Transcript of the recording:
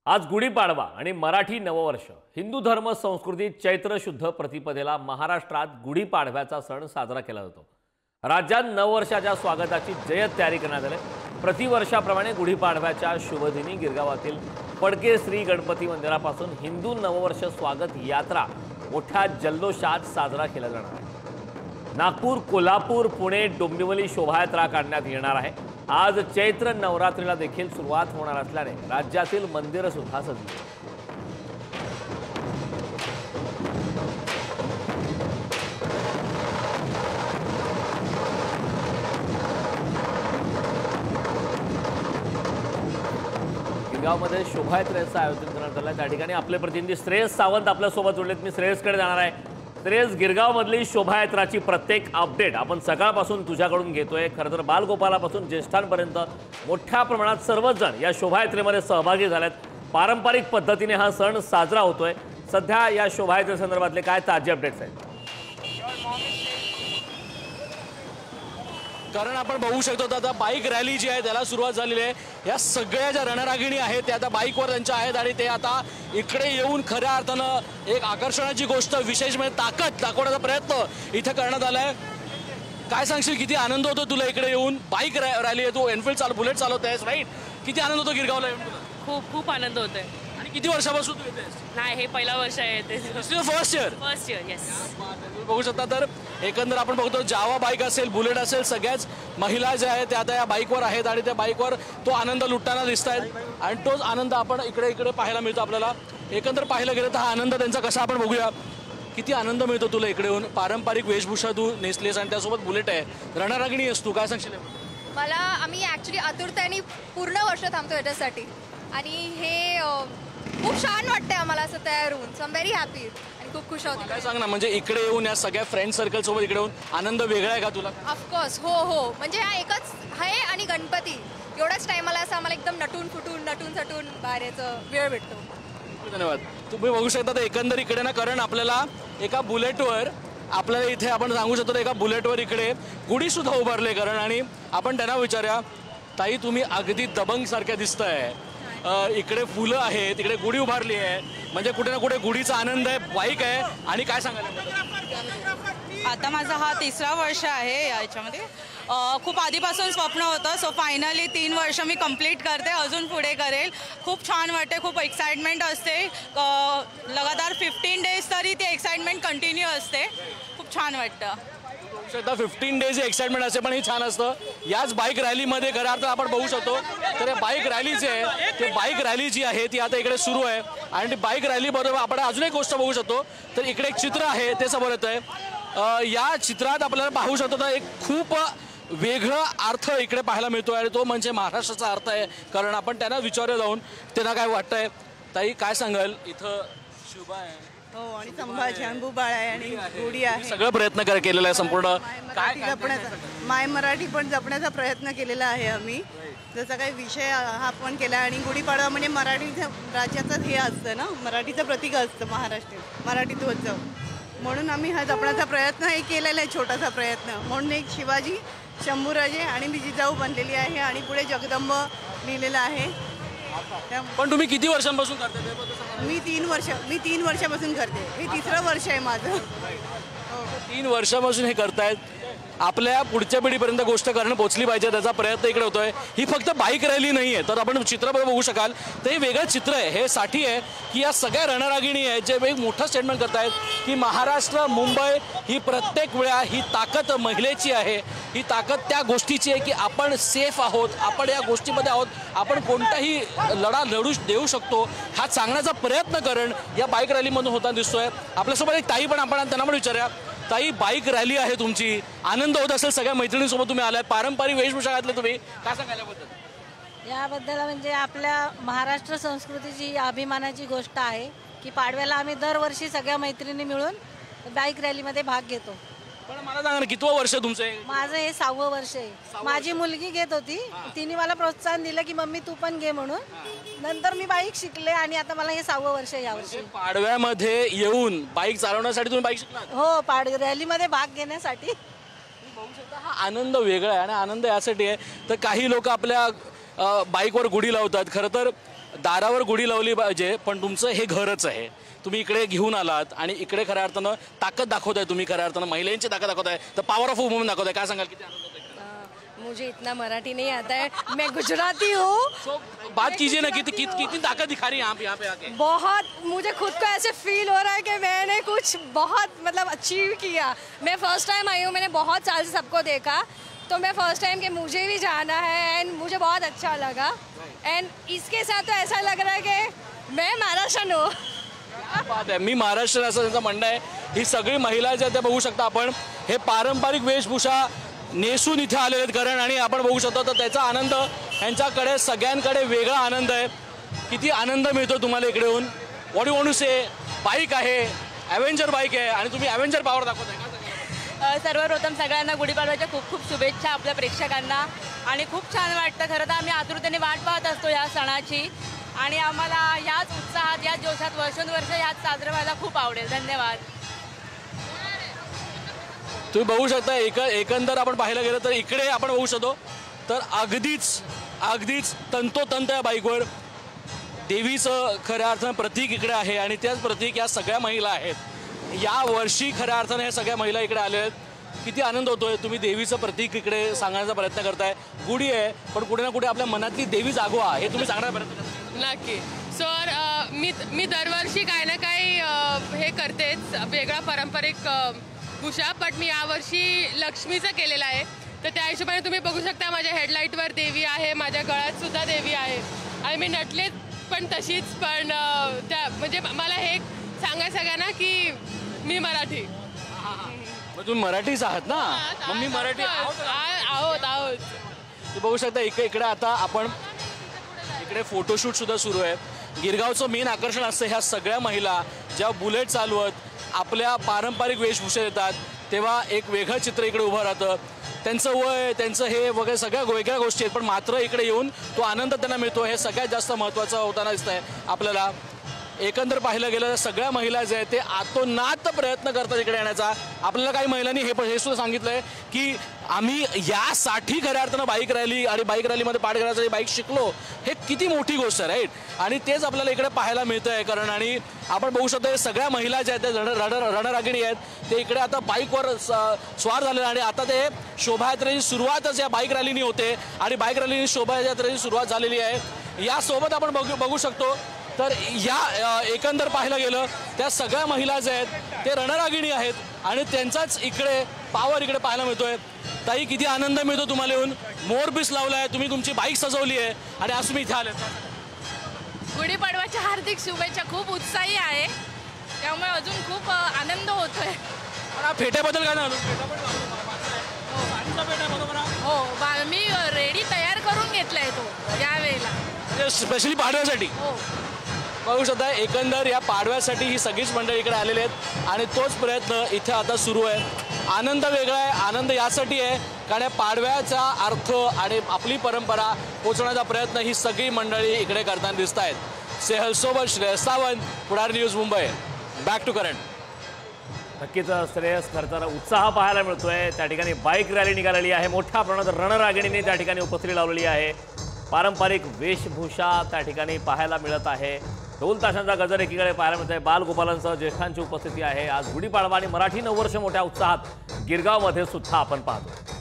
आज गुढीपाडवा आणि मराठी नववर्ष हिंदू धर्म संस्कृतीत चैत्र शुद्ध प्रतिपदेला महाराष्ट्रात गुढीपाडव्याचा सण साजरा केला जातो। राज्यात नववर्षाच्या स्वागताची जय्यत तयारी करण्यात आली। प्रतिवर्षाप्रमाणे गुढीपाडव्याच्या शुभदिनी गिरगावातील पडके श्री गणपती मंदिरापासून हिंदू नववर्ष स्वागत यात्रा मोठ्या जल्लोषात साजरा केला जाणार आहे। नागपूर, कोल्हापूर, पुणे, डोंबिवली शोभायात्रा काढण्यात येणार आहे। आज चैत्र नवरात्रीला देखील सुरुवात होणार असल्याने राज्यातील मंदिरं सुद्धा सजली। गिरगावमध्ये शोभायात्रेचं आयोजन करण्यात आलं आहे। त्या ठिकाणी आपले प्रतिनिधी श्रेयस सावंत आपल्यासोबत जोडलेत। मी श्रेयसकडे जाणार आहे। श्रेयस, गिरगावमधली शोभायात्राची प्रत्येक अपडेट आपण सकाळपासून तुझ्याकडून घेतोय। खरं तर बालगोपालापासून ज्येष्ठांपर्यंत मोठ्या प्रमाणात सर्वच जण या शोभायात्रेमध्ये सहभागी झालेत। पारंपरिक पद्धतीने हा सण साजरा होतोय। सध्या या शोभायात्रेसंदर्भातले काय ताजे अपडेट्स आहेत? कारण आपण बघू शकतो आता बाईक रॅली जी आहे त्याला सुरुवात झालेली आहे। या सगळ्या ज्या रणरागिणी आहेत त्या आता बाईकवर त्यांच्या आहेत आणि ते आता इकडे येऊन खऱ्या अर्थानं एक आकर्षणाची गोष्ट विशेष म्हणजे ताकद दाखवण्याचा प्रयत्न इथे करण्यात आलाय। काय सांगशील, किती आनंद होतो तुला इकडे येऊन? बाईक रॅली आहे, तू एनफील्ड बुलेट चालवत आहेस, राईट? किती आनंद होतो गिरगावला येऊन तुला? खूप खूप आनंद होतोय। आणि किती वर्षापासून तू येतेस? नाही, हे पहिला वर्ष आहे ते। First year yes. बघू शकता तर एकंदर आपण बघतो जावा बाईक असेल, बुलेट असेल, सगळ्याच महिला ज्या आहेत त्या आता या बाईकवर आहेत आणि त्या बाईकवर तो आनंद लुटताना दिसत आहेत आणि तोच आनंद आपण इकडे इकडे पाहायला मिळतो आपल्याला। एकंदर पाहायला गेलं तर हा आनंद त्यांचा कसा आपण बघूया। किती आनंद मिळतो तुला इकडे येऊन? पारंपरिक वेशभूषा तू नेसलीस आणि त्यासोबत बुलेट आहे, रणरागिणी आहेस तू, काय सांगशील? आम्ही ॲक्च्युली आतुरतेने पूर्ण वर्ष थांबतो याच्यासाठी आणि हे खूप छान वाटतंय आम्हाला असं तयार होऊन। So I am very happy आणि खूप खुश होते। काय सांग ना, म्हणजे इकडे येऊन या सगळ्या फ्रेंड सर्कल सोबत इकडे येऊन आनंद वेगळा आहे का तुला? ऑफकोर्स, हो म्हणजे हा एकच आहे आणि गणपती एवढाच टायमाला असं आम्हाला एकदम नटून सटून बाहेर यायचं वेळ भेटतो। धन्यवाद। तुम्ही बघू शकता तर एकंदर इकडे ना कारण आपल्याला एका बुलेटवर आपल्याला इथे आपण सांगू शकतो एका बुलेटवर इकडे गुढी सुद्धा उभारले कारण आणि आपण त्यांना विचारूया, ताई तुम्ही अगदी दबंग सारख्या दिसताय, इकडे फुलं आहेत, इकडे गुढी उभारली आहे, म्हणजे कुठे ना कुठे गुढीचा आनंद आहे, बाईक आहे आणि काय सांगायला? आता माझा हा तिसरा वर्ष आहे याच्यामध्ये। खूप आधीपासून स्वप्न होतं, सो फायनली 3 वर्ष मी कंप्लीट करते, अजून पुढे करेल। खूप छान वाटते, खूप एक्साइटमेंट असते। लगातार 15 डेज तरी ती एक्साइटमेंट कंटिन्यू असते। खूप छान वाटतं। 15 डेज एक्साइटमेंट असते पण हे छान असतं। याच बाईक रॅलीमध्ये खरं अर्थ आपण बघू शकतो तर बाईक रॅली जी आहे ते बाईक रॅली जी आहे ती आता इकडे सुरू आहे आणि ती बाईक रॅली बरोबर आपण अजून एक गोष्ट बघू शकतो तर इकडे एक चित्र आहे ते समोर येत आहे। या चित्रात आपल्याला पाहू शकतो तर एक खूप वेगळा अर्थ इकडे पाहायला मिळतो आणि तो म्हणजे महाराष्ट्राचा अर्थ आहे। कारण आपण त्यांना विचारलं जाऊन त्यांना काय वाटतंय। ताई काय सांगाल? इथं शुभा आहे, हो, आणि संभाजी अंबुबाळ आहे आणि गुढी आहे। सगळं प्रयत्न केलेला आहे संपूर्ण काय जपण्याचा, माय मराठी पण जपण्याचा प्रयत्न केलेला आहे आम्ही। जसा काही विषय हा पण केला आणि गुढीपाडवा म्हणजे मराठीच्या राज्याचं हे असतं ना, मराठीचं प्रतीक असतं महाराष्ट्रात, मराठीत्वचं, म्हणून आम्ही हा जपण्याचा प्रयत्न हे केलेला आहे, छोटासा प्रयत्न। म्हणून एक शिवाजी, शंभूराजे आणि मी जिजाऊ बनलेली आहे आणि पुढे जगदंब लिहिलेलं आहे। पण तुम्ही किती वर्षांपासून करता? मी 3 वर्षापासून करते, हे तिसरं वर्ष आहे माझं। 3 वर्षापासून हे करतायत। आपल्या पुढच्या पिढीपर्यंत गोष्ट करणं पोचली पाहिजे त्याचा प्रयत्न इकडे होतोय। ही फक्त बाईक रॅली नाही आहे तर आपण चित्र बघू शकाल तर हे वेगळं चित्र आहे, हे साठी आहे की या सगळ्या रणरागिणी आहेत जे एक मोठं स्टेटमेंट करतायत की महाराष्ट्र, मुंबई ही प्रत्येक वेळा ही ताकद महिलेची आहे, ही ताकद त्या गोष्टीची आहे की आपण सेफ आहोत, आपण या गोष्टीमध्ये आहोत, आपण कोणताही लढा लढू देऊ शकतो हा सांगण्याचा प्रयत्न करण या बाईक रॅलीमधून होताना दिसतोय। आपल्यासोबत एक ताई पण आपण त्यांना पण विचारूया। ताई, बाईक रॅली आहे तुमची, आनंद होत असेल, सगळ्या मैत्रिणींसोबत तुम्ही आलात, पारंपरिक वेशभूषा घातली तुम्ही, काय सांगायला? याबद्दल म्हणजे आपल्या महाराष्ट्र संस्कृतीची अभिमानाची गोष्ट आहे की पाडव्याला आम्ही दरवर्षी सगळ्या मैत्रिणी मिळून बाईक रॅलीमध्ये भाग घेतो। पण मला सांगा ना, कितवं वर्ष तुमचं आहे? माझं हे 6वं वर्ष आहे। माझी मुलगी घेत होती, तिने मला प्रोत्साहन दिलं की मम्मी तू पण घे म्हणून, नंतर मी बाईक शिकले आणि आता मला हे 6वं वर्ष आहे यावर्षी। पाडव्यामध्ये येऊन बाईक चालवण्यासाठी तुम्ही बाईक शिकला? हो, रॅलीमध्ये भाग घेण्यासाठी। हा आनंद वेगळा आहे आणि आनंद यासाठी आहे तर काही लोक आपल्या बाईकवर गुढी लावतात। खरं तर दारावर गुढी लावली पाहिजे, पण तुमचं हे घरच आहे. तुम्ही इकडे घेऊन आलात आणि इकडे खऱ्या अर्थानं ताकद दाखवताय, तुम्ही खऱ्या अर्थानं महिलांची ताकद दाखवताय, तर पॉवर ऑफ वुमन दाखवताय. काय सांगाल, किती आनंद होतोय? मुझे इतना मराठी नहीं आता है, मैं गुजराती हूँ. So, बात कीजिए ना, कितनी ताकत दिखा रही है यहाँ पे आके. बहुत मुझे खुद को ऐसे फील हो रहा है कि मैंने कुछ बहुत मतलब अचीव किया. मैं फर्स्ट टाइम आई हूँ, मैंने बहुत साल से सबको देखा, तो मैं फर्स्ट टाइम कि मुझे भी जाना है एंड मुझे बहुत अच्छा लगा. एंड इसके साथ तो ऐसा लग रहा है कि मैं महाराष्ट्र हूँ. बात आहे, मी महाराष्ट्र असं त्यांचं म्हणणं आहे. ही सगळी महिला ज्या त्या बघू शकता आपण, हे पारंपरिक वेशभूषा नेसून इथे आलेले आहेत करण, आणि आपण बघू शकतो तर त्याचा आनंद यांच्याकडे सगळ्यांकडे वेगळा आनंद आहे. किती आनंद मिळतो तुम्हाला इकडे येऊन. What you want to say. Bike आहे, ॲव्हेंजर बाईक आहे आणि तुम्ही ॲव्हेंजर पॉवर दाखवताय. सर्वप्रथम सगळ्यांना गुढीपाडव्याच्या खूप खूप शुभेच्छा आपल्या प्रेक्षकांना. आणि खूप छान वाटतं. खरं तर आम्ही आतुरतेने वाट पाहत असतो या सणाची, आणि आम्हाला याच उत्साहात, याच जोशात वर्षोनवर्ष याच साजरं व्हायला खूप आवडेल. धन्यवाद. तुम्ही बघू शकता एकंदर आपण पाहायला गेलं तर इकडे आपण बघू शकतो तर अगदीच तंतोतंत या बाईकवर देवीचं खऱ्या अर्थानं प्रतीक इकडे आहे, आणि त्याच प्रतीक या सगळ्या महिला आहेत. या वर्षी खऱ्या अर्थानं हे सगळ्या महिला इकडे आल्या आहेत. किती आनंद होतोय. तुम्ही देवीचं प्रतीक इकडे सांगण्याचा प्रयत्न करताय. गुढी आहे, पण कुठे ना कुठे आपल्या मनातली देवी जागवा हे तुम्ही सांगण्याचा प्रयत्न करताय. नक्की. सर, मी दरवर्षी काही ना काही हे करतेच, वेगळा पारंपरिक भूषा, बट मी यावर्षी लक्ष्मीचं केलेलं आहे. तर त्या हिशोबाने तुम्ही बघू शकता माझ्या हेडलाईटवर देवी आहे, माझ्या गळ्यात सुद्धा देवी आहे, आणि मी नटले पण तशीच. पण त्या म्हणजे मला हे सांगा सगळ्यांना की मी मराठी. मग तुम्ही मराठीच आहात ना. मग मी मराठी आहोत. तुम्ही बघू शकता इकडे आता आपण इकडे फोटोशूट सुद्धा सुरू आहे. गिरगावचं मेन आकर्षण असतं ह्या सगळ्या महिला ज्या बुलेट चालवत आपल्या पारंपरिक वेशभूषेत येतात, तेव्हा एक वेगळं चित्र इकडे उभं राहतं. त्यांचं वय, त्यांचं हे वगैरे सगळ्या वेगळ्या गोष्टी आहेत, पण मात्र इकडे येऊन तो आनंद त्यांना मिळतो. हे सगळ्यात जास्त महत्त्वाचं होताना दिसतंय आपल्याला. एकंदर पाहिलं गेलं तर सगळ्या महिला जे आहेत ते आतोनात प्रयत्न करतात इकडे येण्याचा. आपल्याला काही महिलांनी हे सुद्धा सांगितलंय की आम्ही यासाठी खऱ्या अर्थानं बाईक रॅली आणि बाईक रॅलीमध्ये पाठ करण्यासाठी बाईक शिकलो. हे किती मोठी गोष्ट आहे, राईट. आणि तेच आपल्याला इकडे पाहायला मिळतं आहे. कारण आणि आपण बघू शकतो हे सगळ्या महिला ज्या आहेत त्या रणरागिणी आहेत, ते इकडे आता बाईकवर स्वार झालेले, आणि आता ते शोभायात्रेची सुरुवातच या बाईक रॅलीनी होते, आणि बाईक रॅलीनी शोभायात्रेची सुरुवात झालेली आहे. यासोबत आपण बघू शकतो तर या एकंदर पाहायला गेलं त्या सगळ्या महिला ज्या आहेत ते रणरागिणी आहेत, आणि त्यांचाच इकडे पॉवर इकडे पाहायला मिळतोय. ताई, किती आनंद मिळतो तुम्हाला येऊन. मोरपीस लावलाय, तुम्ही तुमची बाईक सजवली आहे, आणि आज तुम्ही इथे आले. गुढीपाडव्याच्या हार्दिक शुभेच्छा. खूप उत्साही आहे, त्यामुळे अजून खूप आनंद होतोय. फेट्याबद्दल काय ना हो, मी रेडी तयार करून घेतलाय तो यावेळेला, स्पेशली पाडव्यासाठी. हो. बघू शकता एकंदर या पाडव्यासाठी ही सगळीच मंडळी इकडे आलेली आहेत, आणि तोच प्रयत्न इथे आता सुरू आहे. आनंद वेगळा आहे. आनंद यासाठी आहे कारण या पाडव्याचा अर्थ आणि आपली परंपरा पोचवण्याचा प्रयत्न ही सगळी मंडळी इकडे करताना दिसत आहेत. सेहलसोबत Shreyas Sawant, Pudhari news, Mumbai. Back to current. नक्कीच श्रेयस, खरं तर उत्साह पाहायला मिळतोय. त्या ठिकाणी बाईक रॅली निघालेली आहे, मोठ्या प्रमाणात रणरागिणीने त्या ठिकाणी उपस्थिती लावलेली आहे. पारंपरिक वेशभूषा त्या ठिकाणी पाहायला मिळत आहे. ढोल ताशांचा गजर एकीकडे पाहायला मिळत आहे. बालगोपालांसह ज्येष्ठांची उपस्थिती आहे. आज गुढीपाडवा आणि मराठी नववर्ष मोठ्या उत्साहात गिरगावमध्ये सुद्धा आपण पाहतो.